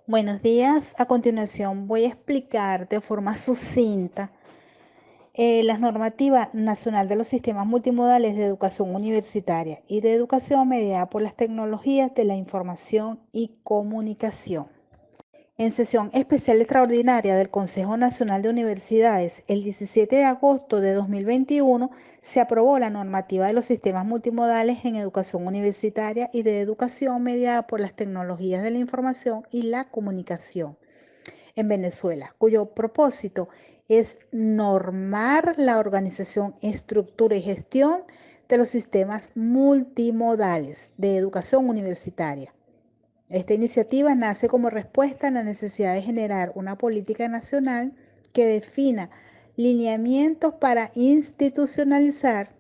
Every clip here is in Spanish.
Buenos días. A continuación voy a explicar de forma sucinta la normativa nacional de los sistemas multimodales de educación universitaria y de educación mediada por las tecnologías de la información y comunicación. En sesión especial extraordinaria del Consejo Nacional de Universidades, el 17 de agosto de 2021, se aprobó la normativa de los sistemas multimodales en educación universitaria y de educación mediada por las tecnologías de la información y la comunicación en Venezuela, cuyo propósito es normar la organización, estructura y gestión de los sistemas multimodales de educación universitaria. Esta iniciativa nace como respuesta a la necesidad de generar una política nacional que defina lineamientos para institucionalizar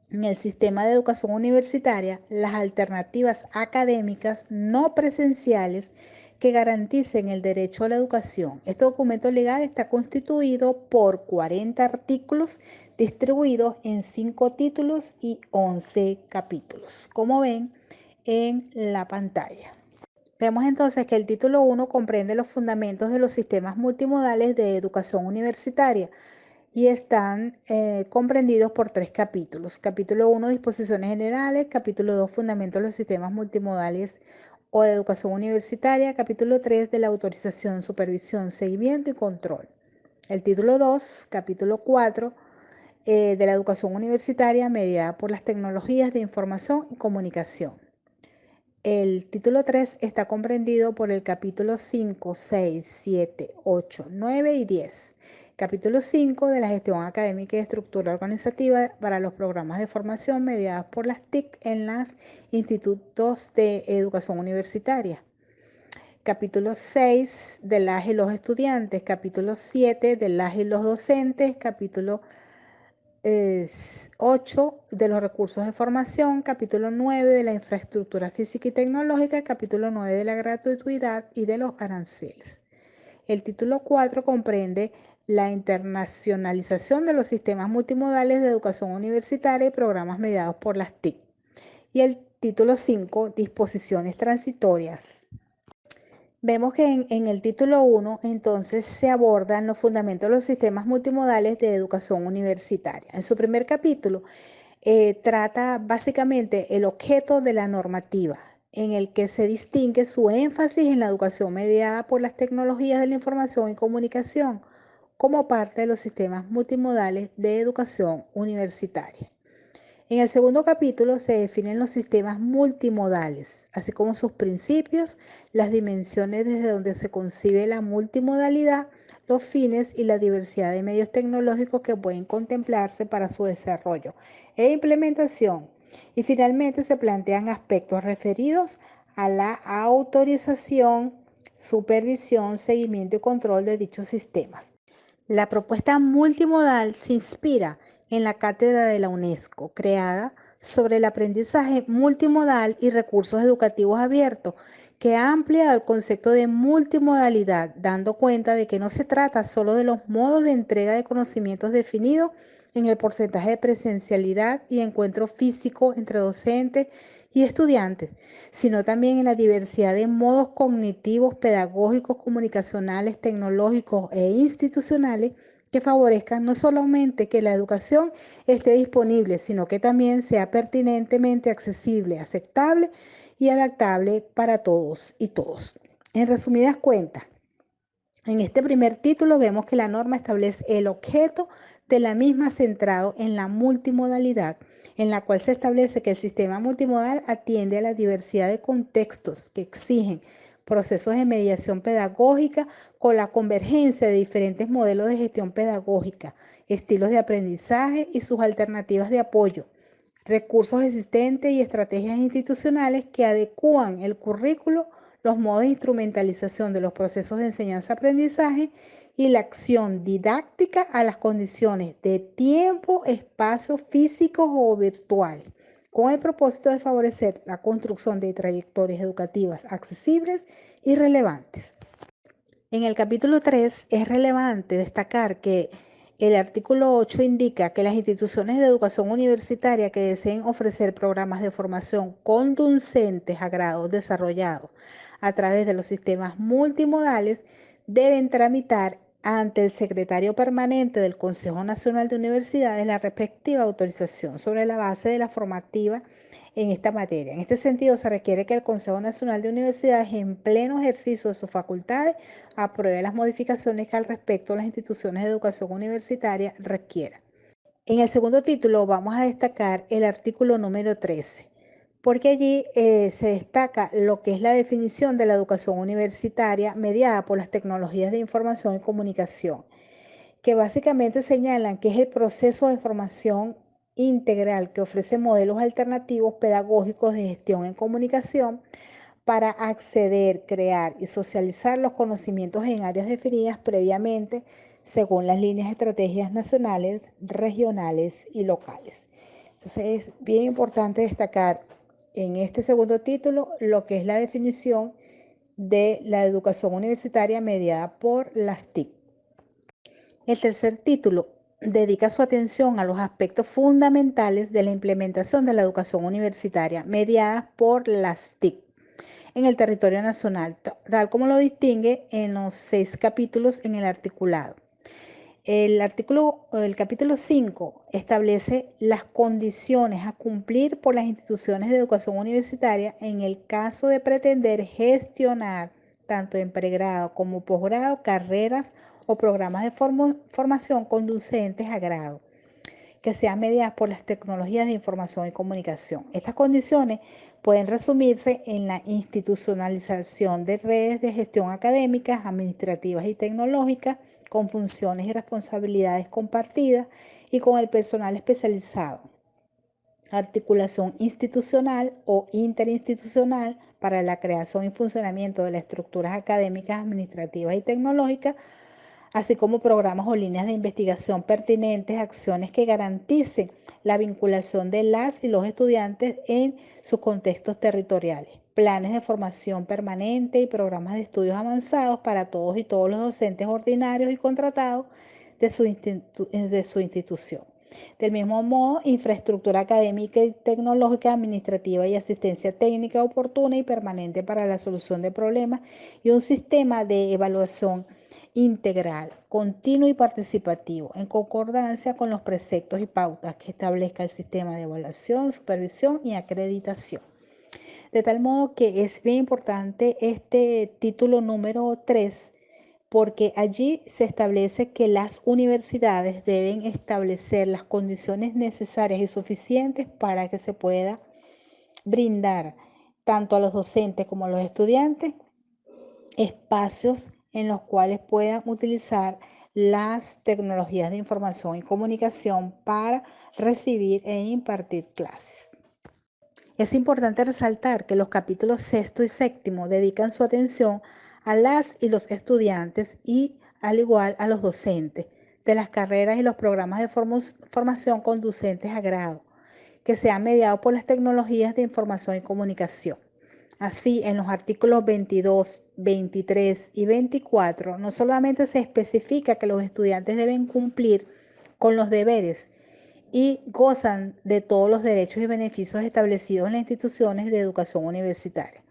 en el sistema de educación universitaria las alternativas académicas no presenciales que garanticen el derecho a la educación. Este documento legal está constituido por 40 artículos distribuidos en 5 títulos y 11 capítulos, como ven en la pantalla. Vemos entonces que el título 1 comprende los fundamentos de los sistemas multimodales de educación universitaria y están comprendidos por 3 capítulos. Capítulo 1, disposiciones generales. Capítulo 2, fundamentos de los sistemas multimodales o de educación universitaria. Capítulo 3, de la autorización, supervisión, seguimiento y control. El título 2, capítulo 4, de la educación universitaria mediada por las tecnologías de información y comunicación. El título 3 está comprendido por el capítulo 5, 6, 7, 8, 9 y 10. Capítulo 5 de la gestión académica y estructura organizativa para los programas de formación mediados por las TIC en los institutos de educación universitaria. Capítulo 6 de las y los estudiantes. Capítulo 7 de las y los docentes. Capítulo 8 de los recursos de formación, capítulo 9 de la infraestructura física y tecnológica, capítulo 9 de la gratuidad y de los aranceles. El título 4 comprende la internacionalización de los sistemas multimodales de educación universitaria y programas mediados por las TIC. Y el título 5, disposiciones transitorias. Vemos que en el título 1 entonces se abordan los fundamentos de los sistemas multimodales de educación universitaria. En su primer capítulo trata básicamente el objeto de la normativa, en el que se distingue su énfasis en la educación mediada por las tecnologías de la información y comunicación como parte de los sistemas multimodales de educación universitaria. En el segundo capítulo se definen los sistemas multimodales, así como sus principios, las dimensiones desde donde se concibe la multimodalidad, los fines y la diversidad de medios tecnológicos que pueden contemplarse para su desarrollo e implementación. Y finalmente se plantean aspectos referidos a la autorización, supervisión, seguimiento y control de dichos sistemas. La propuesta multimodal se inspira en la cátedra de la UNESCO, creada sobre el aprendizaje multimodal y recursos educativos abiertos, que ha ampliado el concepto de multimodalidad, dando cuenta de que no se trata solo de los modos de entrega de conocimientos definidos en el porcentaje de presencialidad y encuentro físico entre docentes y estudiantes, sino también en la diversidad de modos cognitivos, pedagógicos, comunicacionales, tecnológicos e institucionales que favorezcan no solamente que la educación esté disponible, sino que también sea pertinentemente accesible, aceptable y adaptable para todos y todos. En resumidas cuentas, en este primer título vemos que la norma establece el objeto de la misma centrado en la multimodalidad, en la cual se establece que el sistema multimodal atiende a la diversidad de contextos que exigen procesos de mediación pedagógica con la convergencia de diferentes modelos de gestión pedagógica, estilos de aprendizaje y sus alternativas de apoyo, recursos existentes y estrategias institucionales que adecúan el currículo, los modos de instrumentalización de los procesos de enseñanza-aprendizaje y la acción didáctica a las condiciones de tiempo, espacio físicos o virtuales, con el propósito de favorecer la construcción de trayectorias educativas accesibles y relevantes. En el capítulo 3 es relevante destacar que el artículo 8 indica que las instituciones de educación universitaria que deseen ofrecer programas de formación conducentes a grados desarrollados a través de los sistemas multimodales deben tramitar ante el secretario permanente del Consejo Nacional de Universidades la respectiva autorización sobre la base de la formativa en esta materia. En este sentido, se requiere que el Consejo Nacional de Universidades, en pleno ejercicio de sus facultades, apruebe las modificaciones que al respecto las instituciones de educación universitaria requieran. En el segundo título vamos a destacar el artículo número 13, porque allí se destaca lo que es la definición de la educación universitaria mediada por las tecnologías de información y comunicación, que básicamente señalan que es el proceso de formación integral que ofrece modelos alternativos pedagógicos de gestión en comunicación para acceder, crear y socializar los conocimientos en áreas definidas previamente según las líneas de estrategias nacionales, regionales y locales. Entonces es bien importante destacar en este segundo título lo que es la definición de la educación universitaria mediada por las TIC. El tercer título dedica su atención a los aspectos fundamentales de la implementación de la educación universitaria mediada por las TIC en el territorio nacional, tal como lo distingue en los 6 capítulos en el articulado. El capítulo 5 establece las condiciones a cumplir por las instituciones de educación universitaria en el caso de pretender gestionar, tanto en pregrado como posgrado, carreras o programas de formación conducentes a grado, que sean mediadas por las tecnologías de información y comunicación. Estas condiciones pueden resumirse en la institucionalización de redes de gestión académicas, administrativas y tecnológicas, con funciones y responsabilidades compartidas y con el personal especializado. Articulación institucional o interinstitucional para la creación y funcionamiento de las estructuras académicas, administrativas y tecnológicas, así como programas o líneas de investigación pertinentes, acciones que garanticen la vinculación de las y los estudiantes en sus contextos territoriales, planes de formación permanente y programas de estudios avanzados para todos y todos los docentes ordinarios y contratados de su institución. Del mismo modo, infraestructura académica y tecnológica, administrativa y asistencia técnica oportuna y permanente para la solución de problemas y un sistema de evaluación integral, continuo y participativo, en concordancia con los preceptos y pautas que establezca el sistema de evaluación, supervisión y acreditación. De tal modo que es bien importante este título número 3, porque allí se establece que las universidades deben establecer las condiciones necesarias y suficientes para que se pueda brindar tanto a los docentes como a los estudiantes espacios en los cuales puedan utilizar las tecnologías de información y comunicación para recibir e impartir clases. Es importante resaltar que los capítulos 6 y 7 dedican su atención a las y los estudiantes y al igual a los docentes de las carreras y los programas de formación conducentes a grado, que sean mediados por las tecnologías de información y comunicación. Así, en los artículos 22, 23 y 24, no solamente se especifica que los estudiantes deben cumplir con los deberes y gozan de todos los derechos y beneficios establecidos en las instituciones de educación universitaria,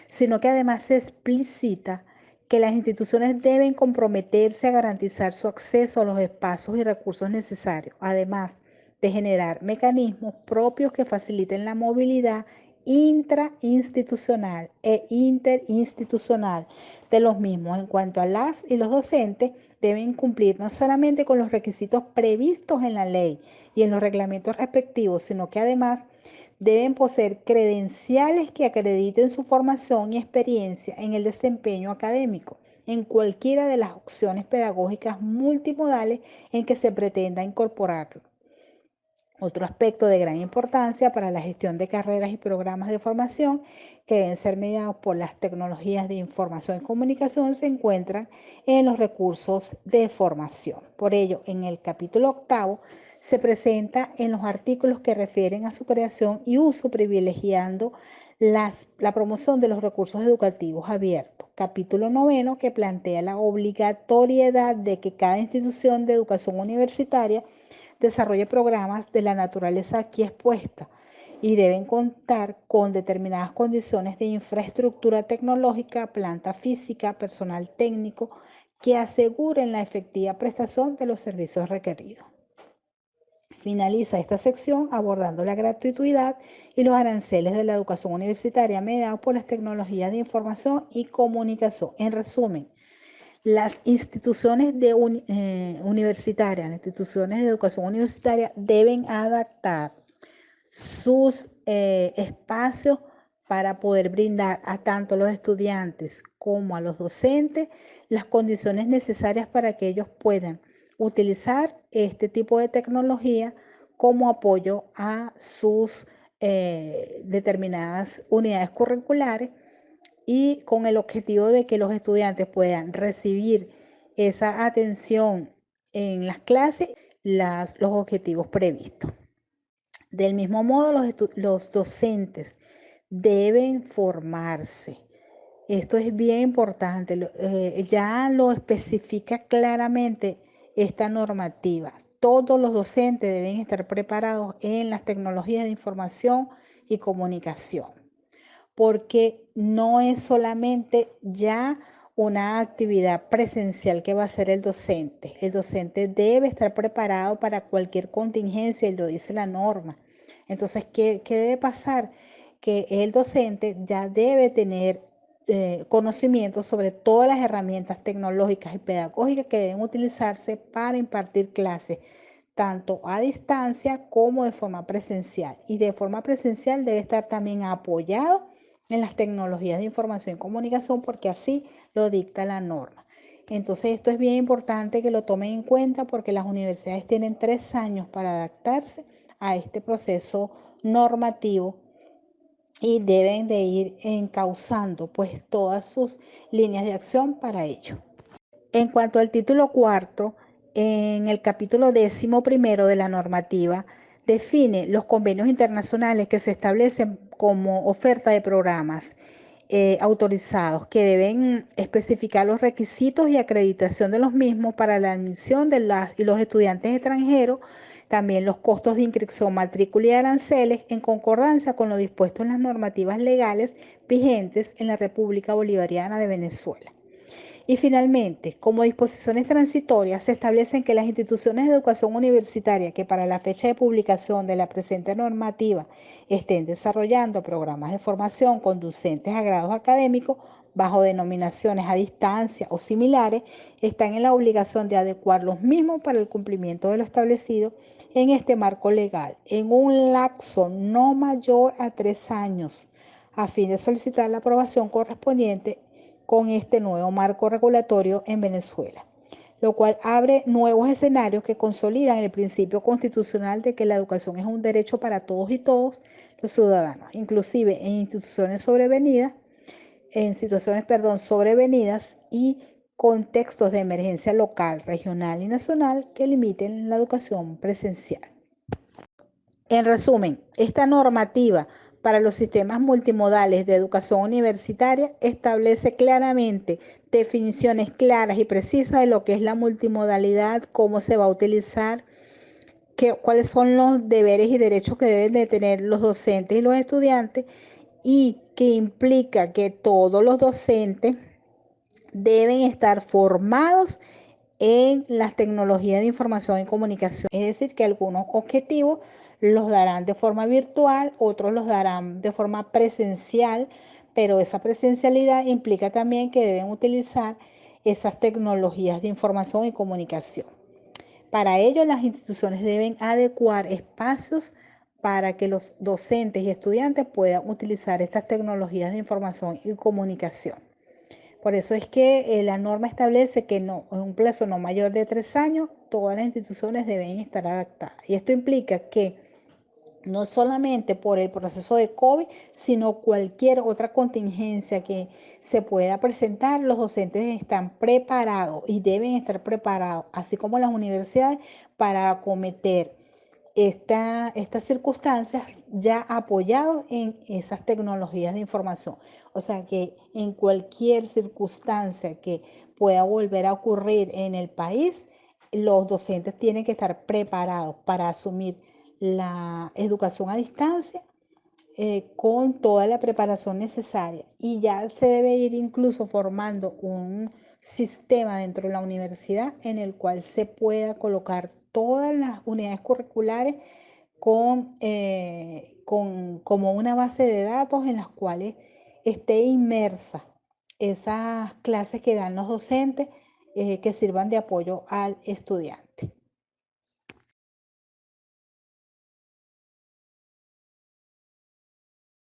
sino que además se explicita que las instituciones deben comprometerse a garantizar su acceso a los espacios y recursos necesarios, además de generar mecanismos propios que faciliten la movilidad intrainstitucional e interinstitucional de los mismos. En cuanto a las y los docentes, deben cumplir no solamente con los requisitos previstos en la ley y en los reglamentos respectivos, sino que además deben poseer credenciales que acrediten su formación y experiencia en el desempeño académico en cualquiera de las opciones pedagógicas multimodales en que se pretenda incorporarlo. Otro aspecto de gran importancia para la gestión de carreras y programas de formación que deben ser mediados por las tecnologías de información y comunicación se encuentran en los recursos de formación. Por ello, en el capítulo 8 se presenta en los artículos que refieren a su creación y uso, privilegiando la promoción de los recursos educativos abiertos. Capítulo 9 que plantea la obligatoriedad de que cada institución de educación universitaria desarrolle programas de la naturaleza aquí expuesta y deben contar con determinadas condiciones de infraestructura tecnológica, planta física, personal técnico, que aseguren la efectiva prestación de los servicios requeridos. Finaliza esta sección abordando la gratuidad y los aranceles de la educación universitaria mediados por las tecnologías de información y comunicación. En resumen, las instituciones universitarias, las instituciones de educación universitaria deben adaptar sus espacios para poder brindar a tanto los estudiantes como a los docentes las condiciones necesarias para que ellos puedan utilizar este tipo de tecnología como apoyo a sus determinadas unidades curriculares y con el objetivo de que los estudiantes puedan recibir esa atención en las clases, los objetivos previstos. Del mismo modo, los docentes deben formarse. Esto es bien importante, ya lo especifica claramente esta normativa. Todos los docentes deben estar preparados en las tecnologías de información y comunicación, porque no es solamente ya una actividad presencial que va a hacer el docente. El docente debe estar preparado para cualquier contingencia, y lo dice la norma. Entonces, ¿qué debe pasar? Que el docente ya debe tener conocimiento sobre todas las herramientas tecnológicas y pedagógicas que deben utilizarse para impartir clases, tanto a distancia como de forma presencial. Y de forma presencial debe estar también apoyado en las tecnologías de información y comunicación, porque así lo dicta la norma. Entonces, esto es bien importante que lo tomen en cuenta, porque las universidades tienen 3 años para adaptarse a este proceso normativo y deben de ir encauzando pues todas sus líneas de acción para ello. En cuanto al título cuarto, en el capítulo 11º de la normativa, define los convenios internacionales que se establecen como oferta de programas autorizados, que deben especificar los requisitos y acreditación de los mismos para la admisión de los estudiantes extranjeros, también los costos de inscripción, matrícula y aranceles, en concordancia con lo dispuesto en las normativas legales vigentes en la República Bolivariana de Venezuela. Y finalmente, como disposiciones transitorias, se establecen que las instituciones de educación universitaria que para la fecha de publicación de la presente normativa estén desarrollando programas de formación conducentes a grados académicos bajo denominaciones a distancia o similares, están en la obligación de adecuar los mismos para el cumplimiento de lo establecido en este marco legal, en un lapso no mayor a 3 años, a fin de solicitar la aprobación correspondiente con este nuevo marco regulatorio en Venezuela, lo cual abre nuevos escenarios que consolidan el principio constitucional de que la educación es un derecho para todos y todos los ciudadanos, inclusive en situaciones sobrevenidas y contextos de emergencia local, regional y nacional que limiten la educación presencial. En resumen, esta normativa para los sistemas multimodales de educación universitaria establece claramente definiciones claras y precisas de lo que es la multimodalidad, cómo se va a utilizar, cuáles son los deberes y derechos que deben de tener los docentes y los estudiantes, y que implica que todos los docentes deben estar formados en las tecnologías de información y comunicación. Es decir, que algunos objetivos los darán de forma virtual, otros los darán de forma presencial, pero esa presencialidad implica también que deben utilizar esas tecnologías de información y comunicación. Para ello, las instituciones deben adecuar espacios para que los docentes y estudiantes puedan utilizar estas tecnologías de información y comunicación. Por eso es que la norma establece que en un plazo no mayor de 3 años, todas las instituciones deben estar adaptadas. Y esto implica que no solamente por el proceso de COVID, sino cualquier otra contingencia que se pueda presentar, los docentes están preparados y deben estar preparados, así como las universidades, para acometer estas circunstancias ya apoyados en esas tecnologías de información. O sea que en cualquier circunstancia que pueda volver a ocurrir en el país, los docentes tienen que estar preparados para asumir la educación a distancia con toda la preparación necesaria, y ya se debe ir incluso formando un sistema dentro de la universidad en el cual se pueda colocar todas las unidades curriculares como una base de datos en las cuales esté inmersa esas clases que dan los docentes, que sirvan de apoyo al estudiante.